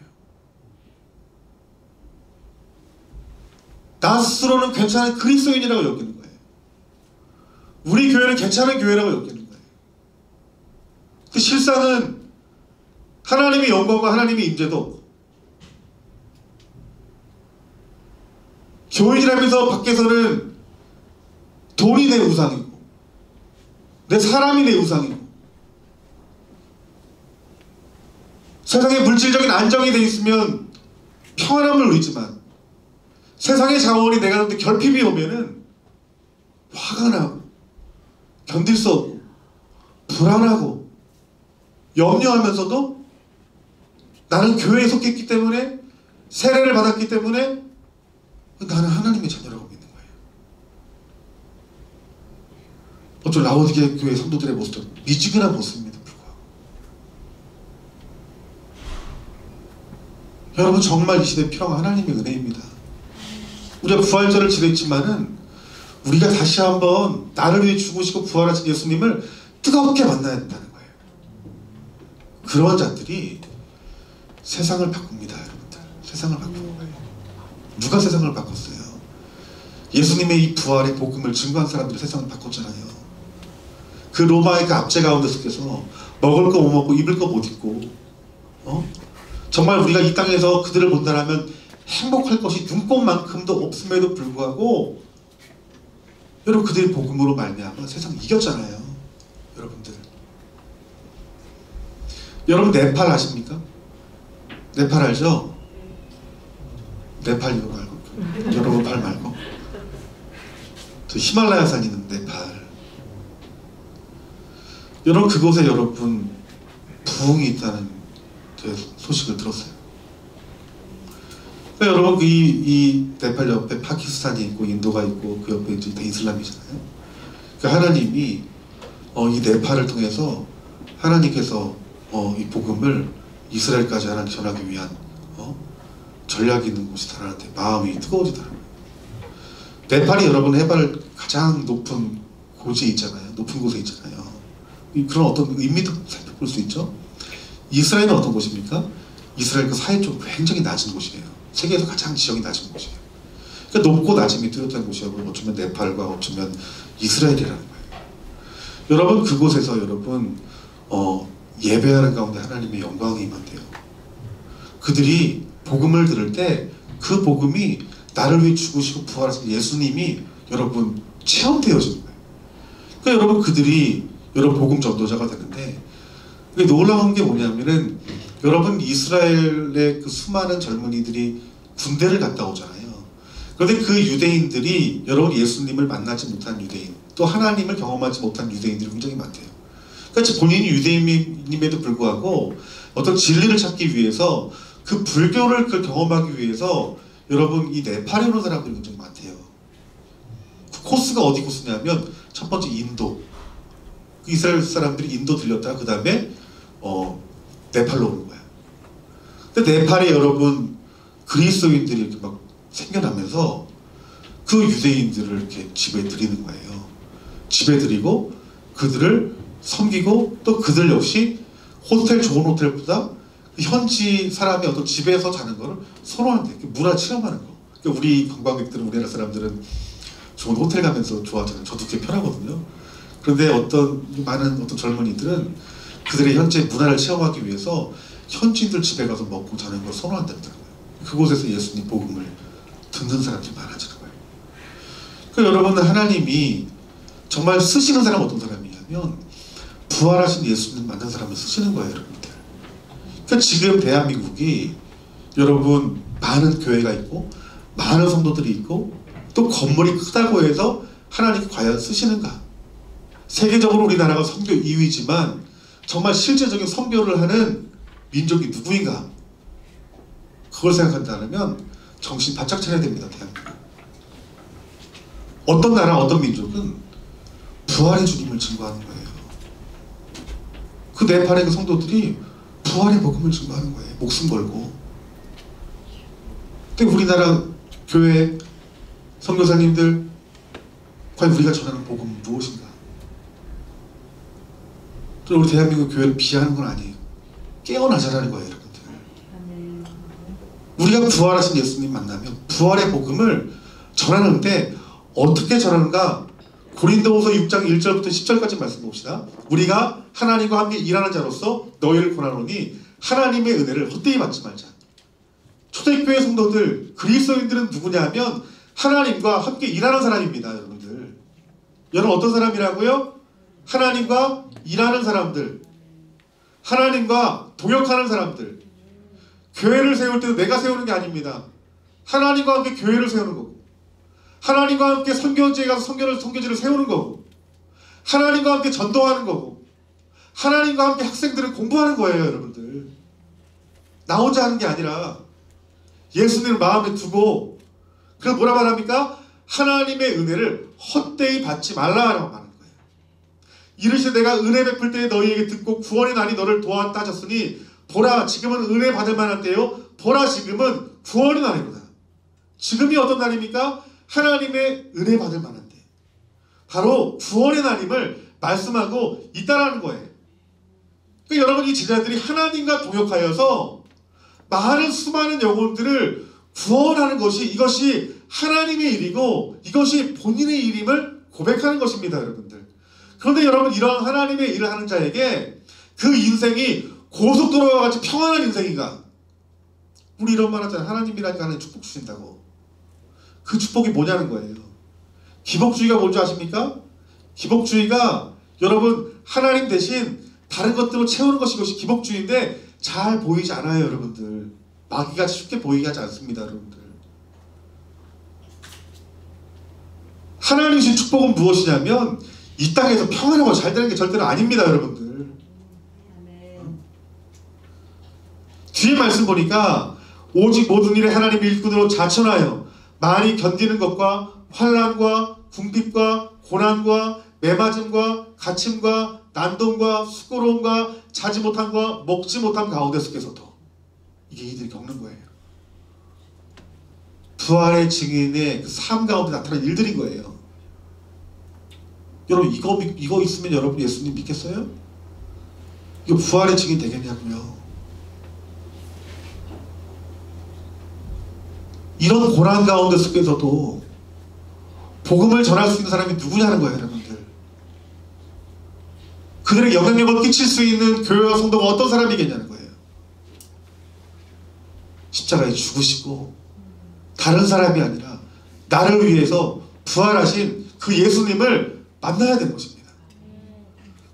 나 스스로는 괜찮은 그리스도인이라고 여기는 거예요. 우리 교회는 괜찮은 교회라고 여기는 거예요. 그 실상은 하나님의 영광과 하나님의 임재도 없고, 교인이라면서 밖에서는 돈이 내 우상이고 내 사람이 내 우상이고 세상에 물질적인 안정이 돼 있으면 평안함을 누리지만 세상의 자원이 내가 갖는데 결핍이 오면은 화가 나고 견딜 수 없고 불안하고 염려하면서도 나는 교회에 속했기 때문에 세례를 받았기 때문에 나는 하나님의 자녀라고 믿는 거예요. 어쩔 라오디게 교회 성도들의 모습도 미지근한 모습입니다. 불구하고 여러분, 정말 이 시대에 필요한 하나님의 은혜입니다. 우리가 부활절을 지냈지만은 우리가 다시 한번 나를 위해 죽으시고 부활하신 예수님을 뜨겁게 만나야 된다는 거예요. 그런 자들이 세상을 바꿉니다, 여러분들. 세상을 바꾸는 거예요. 누가 세상을 바꿨어요? 예수님의 이 부활의 복음을 증거한 사람들이 세상을 바꿨잖아요. 그 로마의 그 압제 가운데 속에서 먹을 거 못 먹고 입을 거 못 입고 정말 우리가 이 땅에서 그들을 본다면 행복할 것이 눈꽃만큼도 없음에도 불구하고 여러분, 그들이 복음으로 말미암아 세상 이겼잖아요. 여러분들, 여러분 네팔 아십니까? 네팔 알죠? 네팔 이거 말고 여러분 발 말고 또 히말라야 산이 있는 네팔. 여러분 그곳에 여러분 부흥이 있다는 소식을 들었어요. 그러니까 여러분 이 네팔 옆에 파키스탄이 있고 인도가 있고 그 옆에 이제 다 이슬람이잖아요. 그러니까 하나님이 이 네팔을 통해서 하나님께서 이 복음을 이스라엘까지 하나님 전하기 위한 전략이 있는 곳이다라는데 마음이 뜨거워지더라고요. 네팔이 여러분 해발 가장 높은 고지에 있잖아요. 높은 곳에 있잖아요. 그런 어떤 의미도 살펴볼 수 있죠. 이스라엘은 어떤 곳입니까? 이스라엘 그 사이 쪽 굉장히 낮은 곳이에요. 세계에서 가장 지형이 낮은 곳이에요. 그러니까 높고 낮음이 뚜렷한 곳이고 어쩌면 네팔과 어쩌면 이스라엘이라는 거예요. 여러분 그곳에서 여러분 예배하는 가운데 하나님의 영광이 임한대요. 그들이 복음을 들을 때 그 복음이 나를 위해 죽으시고 부활하신 예수님이 여러분 체험되어지는 거예요. 그러니까 여러분 그들이 여러분 복음 전도자가 되는데 놀라운 게 뭐냐면은 여러분 이스라엘의 그 수많은 젊은이들이 군대를 갔다 오잖아요. 그런데 그 유대인들이 여러분 예수님을 만나지 못한 유대인 또 하나님을 경험하지 못한 유대인들이 굉장히 많대요. 그러니까 본인이 유대인임에도 불구하고 어떤 진리를 찾기 위해서 그 불교를 경험하기 위해서 여러분 이 네팔에 오는 사람들이 굉장히 많대요. 그 코스가 어디 코스냐면 첫 번째 인도. 그 이스라엘 사람들이 인도 들렸다가 그 다음에 네팔로 오는 거야. 근데 네팔에 여러분 그리스도인들이 이렇게 막 생겨나면서 그 유대인들을 이렇게 집에 들이는 거예요. 집에 들이고 그들을 섬기고 또 그들 역시 좋은 호텔보다 현지 사람이 어떤 집에서 자는 거를 선호한대. 문화 체험하는 거. 그러니까 우리 관광객들은 우리나라 사람들은 좋은 호텔 가면서 좋아하잖아요. 저도 그게 편하거든요. 그런데 많은 어떤 젊은이들은 그들의 현재 문화를 체험하기 위해서 현지인들 집에 가서 먹고 자는 걸 선호한다더라고요. 그곳에서 예수님 복음을 듣는 사람들이 많아지는 거예요. 그러니까 여러분 하나님이 정말 쓰시는 사람은 어떤 사람이냐면 부활하신 예수님 만난 사람을 쓰시는 거예요, 여러분들. 그러니까 지금 대한민국이 여러분 많은 교회가 있고 많은 성도들이 있고 또 건물이 크다고 해서 하나님이 과연 쓰시는가? 세계적으로 우리나라가 선교 2위지만 정말 실제적인 선교를 하는 민족이 누구인가? 그걸 생각한다면 정신 바짝 차려야 됩니다. 대한민국. 어떤 나라 어떤 민족은 부활의 주님을 증거하는 거예요. 그 네팔의 그 성도들이 부활의 복음을 증거하는 거예요. 목숨 걸고. 근데 우리나라 교회 선교사님들 과연 우리가 전하는 복음은 무엇인가? 우리 대한민국 교회를 비하하는 건 아니에요. 깨어나자라는 거예요, 여러분들. 우리가 부활하신 예수님 만나면 부활의 복음을 전하는데 어떻게 전하는가? 고린도후서 6장 1절부터 10절까지 말씀 봅시다. 우리가 하나님과 함께 일하는 자로서 너희를 권하노니 하나님의 은혜를 헛되이 받지 말자. 초대교회 성도들, 그리스도인들은 누구냐면 하나님과 함께 일하는 사람입니다, 여러분들. 여러분 어떤 사람이라고요? 하나님과 일하는 사람들, 하나님과 동역하는 사람들. 교회를 세울 때도 내가 세우는 게 아닙니다. 하나님과 함께 교회를 세우는 거고, 하나님과 함께 선교지에 가서 선교지를 세우는 거고, 하나님과 함께 전도하는 거고, 하나님과 함께 학생들을 공부하는 거예요, 여러분들. 나 혼자 하는 게 아니라 예수님을 마음에 두고. 그래서 뭐라 말합니까? 하나님의 은혜를 헛되이 받지 말라라고 말하는 거예요. 이르시되 내가 은혜 베풀 때에 너희에게 듣고 구원의 날이 너를 도왔다 하셨으니 보라 지금은 은혜 받을 만한 때요 보라 지금은 구원의 날이로다. 지금이 어떤 날입니까? 하나님의 은혜 받을 만한 때, 바로 구원의 날임을 말씀하고 있다라는 거예요. 그러니까 여러분 이 제자들이 하나님과 동역하여서 많은 수많은 영혼들을 구원하는 것이, 이것이 하나님의 일이고 이것이 본인의 일임을 고백하는 것입니다, 여러분들. 그런데 여러분 이러한 하나님의 일을 하는 자에게 그 인생이 고속도로와 같이 평안한 인생인가? 우리 이런 말 하잖아요. 하나님이라니까 하나님 축복 주신다고. 그 축복이 뭐냐는 거예요. 기복주의가 뭔지 아십니까? 기복주의가 여러분 하나님 대신 다른 것들로 채우는 것이 이것이 기복주의인데 잘 보이지 않아요, 여러분들. 마귀같이 쉽게 보이게 하지 않습니다, 여러분들. 하나님 주신 축복은 무엇이냐면 이 땅에서 평안하고 잘 되는 게 절대로 아닙니다, 여러분들. 뒤에 말씀 보니까 오직 모든 일에 하나님의 일꾼으로 자천하여 많이 견디는 것과 환난과 궁핍과 고난과 매맞음과 갇힘과 난동과 수고로움과 자지 못함과 먹지 못함 가운데 속에서도 이게 이들이 겪는 거예요. 부활의 증인의 그 삶 가운데 나타난 일들인 거예요. 여러분 이거 있으면 여러분 예수님 믿겠어요? 이거 부활의 증인 되겠냐고요. 이런 고난 가운데 속에서도 복음을 전할 수 있는 사람이 누구냐는 거예요, 여러분들. 그들의 영향력을 끼칠 수 있는 교회와 성도가 어떤 사람이겠냐는 거예요. 십자가에 죽으시고 다른 사람이 아니라 나를 위해서 부활하신 그 예수님을 만나야 되는 것입니다.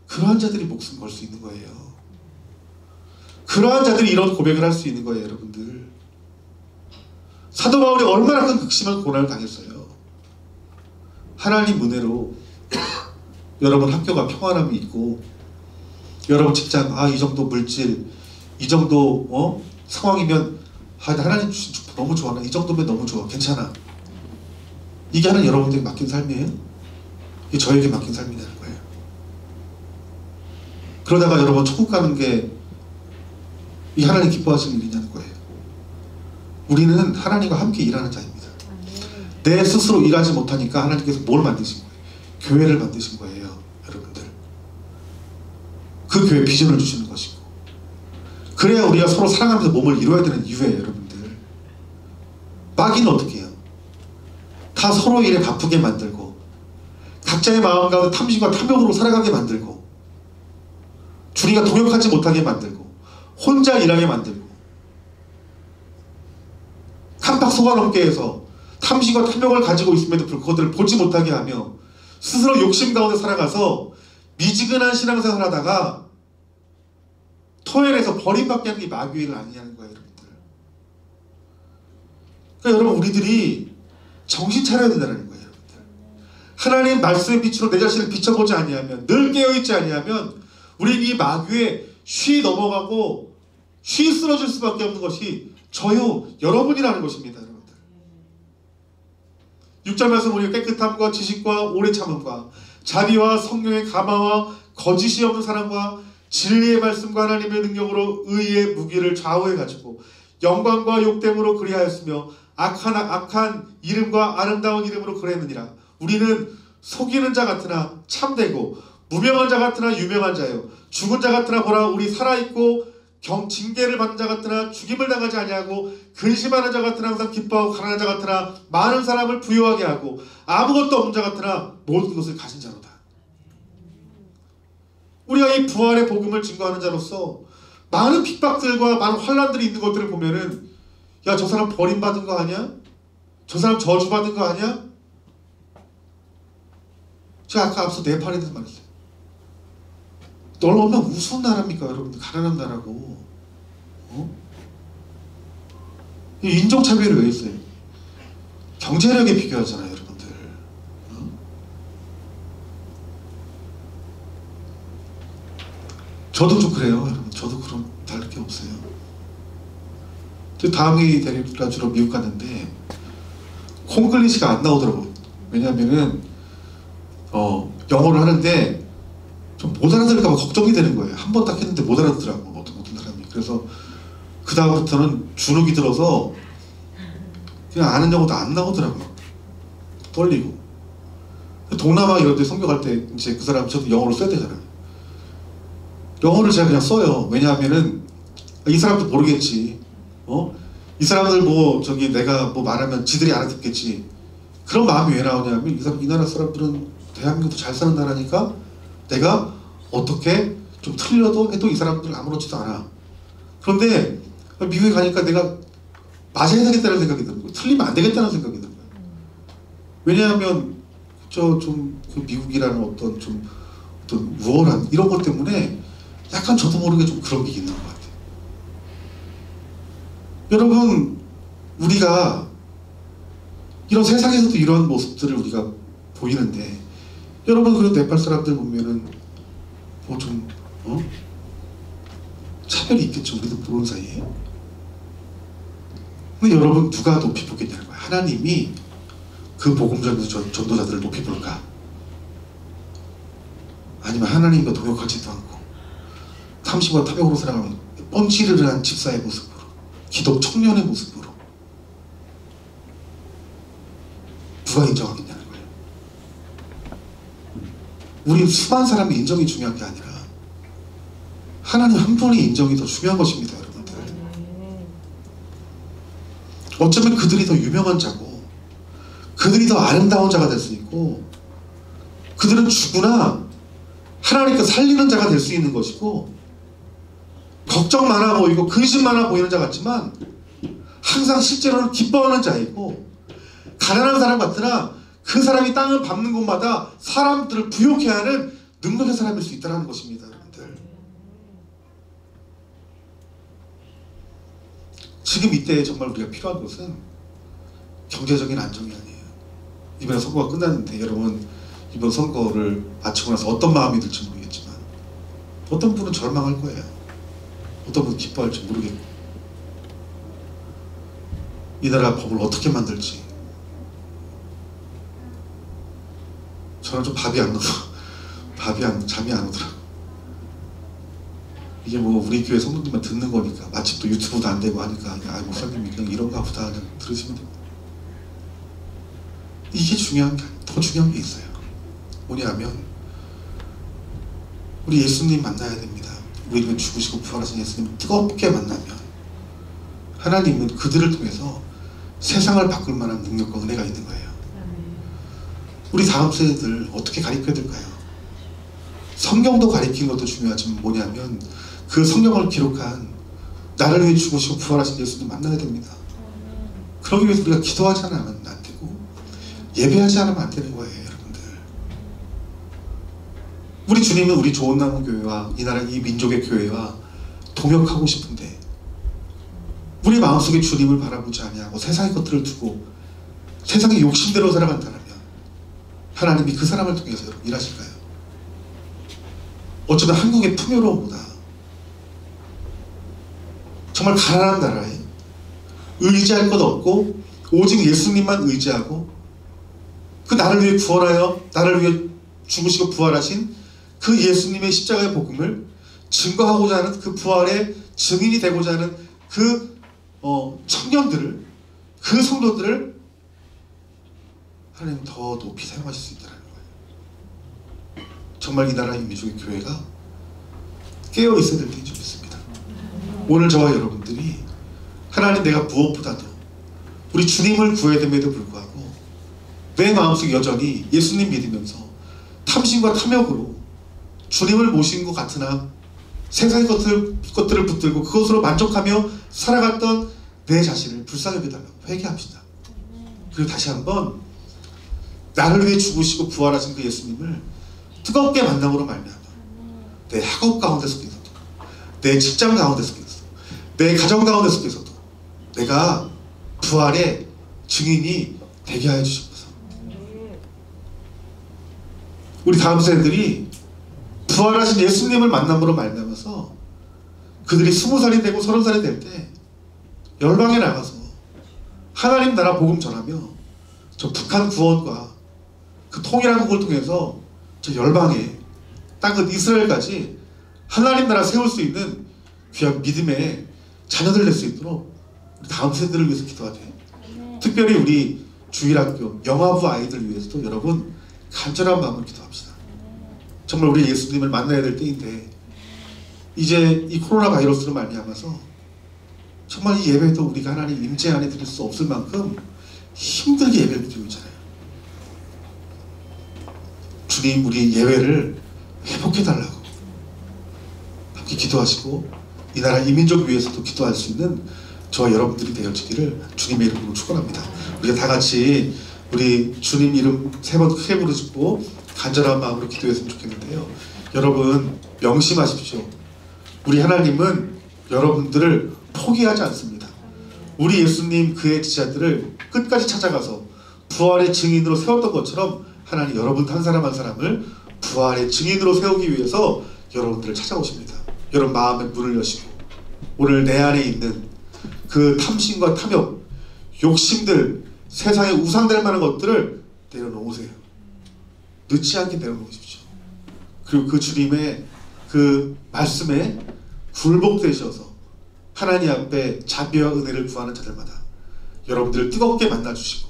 그러한 자들이 목숨 걸 수 있는 거예요. 그러한 자들이 이런 고백을 할 수 있는 거예요, 여러분들. 사도 바울이 얼마나 큰 극심한 고난을 당했어요. 하나님 은혜로 여러분 학교가 평안함이 있고, 여러분 직장 이 정도 물질, 이 정도 상황이면 하나님 주신 축복 너무 좋아, 이 정도면 너무 좋아, 괜찮아. 이게 하나님 여러분들에게 맡긴 삶이에요? 이게 저에게 맡긴 삶이라는 거예요. 그러다가 여러분 천국 가는 게 이 하나님 기뻐하시는 일이냐는 거예요. 우리는 하나님과 함께 일하는 자입니다. 내 스스로 일하지 못하니까 하나님께서 뭘 만드신 거예요? 교회를 만드신 거예요, 여러분들. 그 교회 비전을 주시는 것이고, 그래야 우리가 서로 사랑하면서 몸을 이루어야 되는 이유예요, 여러분들. 마귀는 어떻게 해요? 다 서로 일에 바쁘게 만들고, 각자의 마음 가운데 탐심과 탐욕으로 살아가게 만들고, 주님과 동역하지 못하게 만들고, 혼자 일하게 만들고, 깜빡 속아넘게 해서 탐심과 탐욕을 가지고 있음에도 불구하고 그것들을 보지 못하게 하며 스스로 욕심 가운데 살아가서 미지근한 신앙생활을 하다가 토해내서 버림받게 하는 게 마귀의 일 아니냐는 거예요, 여러분들. 그러니까 여러분, 우리들이 정신 차려야 된다는 거예요, 여러분들. 하나님 말씀의 빛으로 내 자신을 비춰보지 아니하면, 늘 깨어있지 아니하면 우리 이 마귀에 쉬 넘어가고 쉬 쓰러질 수밖에 없는 것이 저요, 여러분이라는 것입니다, 여러분들. 6절 말씀 보니까 깨끗함과 지식과 오래 참음과 자비와 성령의 감화와 거짓이 없는 사랑과 진리의 말씀과 하나님의 능력으로 의의 무기를 좌우해 가지고 영광과 욕됨으로 그리하였으며 악한 이름과 아름다운 이름으로 그랬느니라. 우리는 속이는 자 같으나 참되고 무명한 자 같으나 유명한 자요, 죽은 자 같으나 보라 우리 살아있고 징계를 받는 자 같으나 죽임을 당하지 아니하고 근심하는 자 같으나 항상 기뻐하고 가난한 자 같으나 많은 사람을 부유하게 하고 아무것도 없는 자 같으나 모든 것을 가진 자로다. 우리가 이 부활의 복음을 증거하는 자로서 많은 핍박들과 많은 환난들이 있는 것들을 보면은, 야, 저 사람 버림받은 거 아니야? 저 사람 저주받은 거 아니야? 제가 아까 앞서 네팔에 대해서 말했어요. 얼마나 우스운 나라입니까, 여러분들. 가난한 나라고. 인종차별이 왜 있어요? 경제력에 비교하잖아요, 여러분들. 저도 좀 그래요, 여러분. 저도 그럼 다를 게 없어요. 저 다음 회의 데리러 주로 미국 갔는데 콩글리시가 안 나오더라고요. 왜냐하면은 영어를 하는데 좀 못 알아들을까 봐 걱정이 되는 거예요. 한 번 딱 했는데 못 알아듣더라고, 어떤 사람이. 그래서 그 다음부터는 주눅이 들어서 그냥 아는 영어도 안 나오더라고요. 떨리고. 동남아 이런 데 선교갈 때 이제 그 사람 저도 영어를 써야 되잖아요. 영어를 제가 그냥 써요. 왜냐하면은 이 사람도 모르겠지. 이 사람들 내가 뭐 말하면 지들이 알아듣겠지. 그런 마음이 왜 나오냐면, 이 나라 사람들은 대한민국도 잘 사는 나라니까 내가 어떻게 좀 틀려도 해도 이 사람들 아무렇지도 않아. 그런데 미국에 가니까 내가 맞아야 되겠다는 생각이 드는 거예요. 틀리면 안 되겠다는 생각이 드는 거예요. 왜냐하면 그 미국이라는 어떤 우월한 이런 것 때문에 약간 저도 모르게 좀 그런 게 있는 것 같아요. 여러분, 우리가 이런 세상에서도 이런 모습들을 우리가 보이는데 여러분 그 네팔 사람들 보면은 뭐 좀 차별이 있겠죠. 우리도 모르는 사이에. 근데 여러분 누가 높이 보겠냐는 거예요. 하나님이 그 복음 전도자들을 높이 볼까? 아니면 하나님과 동역하지도 않고 탐심과 탐욕으로 살아가는 뻔치르르한 집사의 모습으로, 기독 청년의 모습으로 누가 인정하겠냐는 거예요. 우리 수많은 사람의 인정이 중요한 게 아니라 하나님 한 분의 인정이 더 중요한 것입니다, 여러분들. 어쩌면 그들이 더 유명한 자고 그들이 더 아름다운 자가 될 수 있고 그들은 죽으나 하나님께 살리는 자가 될 수 있는 것이고 걱정 많아 보이고 근심 많아 보이는 자 같지만 항상 실제로는 기뻐하는 자이고 가난한 사람 같으나 그 사람이 땅을 밟는 곳마다 사람들을 부욕해 하는 능력의 사람일 수 있다는 것입니다, 여러분들. 지금 이때 정말 우리가 필요한 것은 경제적인 안정이 아니에요. 이번에 선거가 끝났는데 여러분 이번 선거를 마치고 나서 어떤 마음이 들지 모르겠지만 어떤 분은 절망할 거예요. 어떤 분은 기뻐할지 모르겠고 이 나라 법을 어떻게 만들지 저는 좀 잠이 안 오더라고요. 이게 뭐 우리 교회 성도들만 듣는 거니까 마침 또 유튜브도 안 되고 하니까 목사님이 그냥 이런가 보다 그냥 들으시면 됩니다. 이게 중요한 게 아니에요. 더 중요한 게 있어요. 뭐냐면 우리 예수님 만나야 됩니다. 우리 이름에 죽으시고 부활하신 예수님 뜨겁게 만나면 하나님은 그들을 통해서 세상을 바꿀 만한 능력과 은혜가 있는 거예요. 우리 다음 세대들 어떻게 가르쳐야 될까요? 성경도 가르치는 것도 중요하지만 뭐냐면 그 성경을 기록한 나를 위해 죽으시고 부활하신 예수님 만나야 됩니다. 그러기 위해서 우리가 기도하지 않으면 안 되고 예배하지 않으면 안 되는 거예요, 여러분들. 우리 주님은 우리 좋은 나무 교회와 이 나라 이 민족의 교회와 동역하고 싶은데 우리 마음속에 주님을 바라보지 아니하고 세상의 것들을 두고 세상의 욕심대로 살아간다면 하나님이 그 사람을 통해서 여러분 일하실까요? 어쩌면 한국의 풍요로움보다 정말 가난한 나라에 의지할 것 없고 오직 예수님만 의지하고 그 나를 위해 구원하여 나를 위해 죽으시고 부활하신 그 예수님의 십자가의 복음을 증거하고자 하는 그 부활의 증인이 되고자 하는 그 청년들을 그 성도들을 하나님 더 높이 사용하실 수 있다는 거예요. 정말 이 나라의 민족의 교회가 깨어 있어야 될 때인 줄 믿습니다. 오늘 저와 여러분들이 하나님 내가 무엇보다도 우리 주님을 구해야 됨에도 불구하고 내 마음속에 여전히 예수님 믿으면서 탐심과 탐욕으로 주님을 모신 것 같으나 세상의 것들을 붙들고 그것으로 만족하며 살아갔던 내 자신을 불쌍히 여기달라고 회개합시다. 그리고 다시 한번 나를 위해 죽으시고 부활하신 그 예수님을 뜨겁게 만남으로 말미암아 내 학업 가운데 속에서도 내 직장 가운데 속에서도 내 가정 가운데 속에서도 내가 부활의 증인이 되게 하여 주시옵소서. 우리 다음 세대들이 부활하신 예수님을 만남으로 말미암아서 그들이 20살이 되고 30살이 될 때 열방에 나가서 하나님 나라 복음 전하며 저 북한 구원과 그 통일한국을 통해서 저 열방에 땅끝 이스라엘까지 하나님 나라 세울 수 있는 귀한 믿음의 자녀들 될 수 있도록 우리 다음 세대를 위해서 기도하되 특별히 우리 주일학교 영화부 아이들 위해서도 여러분 간절한 마음으로 기도합시다. 정말 우리 예수님을 만나야 될 때인데 이제 이 코로나 바이러스로 말미암아서 정말 이 예배도 우리가 하나님 임재 안에 드릴 수 없을 만큼 힘들게 예배를 드리고 있잖아요. 주님 우리 예배를 회복해달라고 함께 기도하시고 이 나라 이민족 위해서도 기도할 수 있는 저와 여러분들이 되어지기를 주님의 이름으로 축원합니다. 우리가 다 같이 우리 주님 이름 3번 크게 부르짖고 간절한 마음으로 기도했으면 좋겠는데요. 여러분 명심하십시오. 우리 하나님은 여러분들을 포기하지 않습니다. 우리 예수님 그의 제자들을 끝까지 찾아가서 부활의 증인으로 세웠던 것처럼 하나님 여러분 한 사람 한 사람을 부활의 증인으로 세우기 위해서 여러분들을 찾아오십니다. 여러분 마음의 문을 여시고 오늘 내 안에 있는 그 탐심과 탐욕, 욕심들, 세상의 우상될 만한 것들을 내려놓으세요. 늦지 않게 내려놓으십시오. 그리고 그 주님의 그 말씀에 굴복되셔서 하나님 앞에 자비와 은혜를 구하는 자들마다 여러분들을 뜨겁게 만나주시고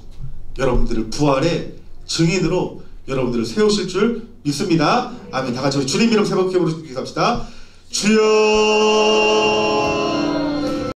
여러분들을 부활의 증인으로 여러분들을 세우실 줄 믿습니다. 아멘. 다 같이 우리 주님 이름 세 번 기도합시다. 주여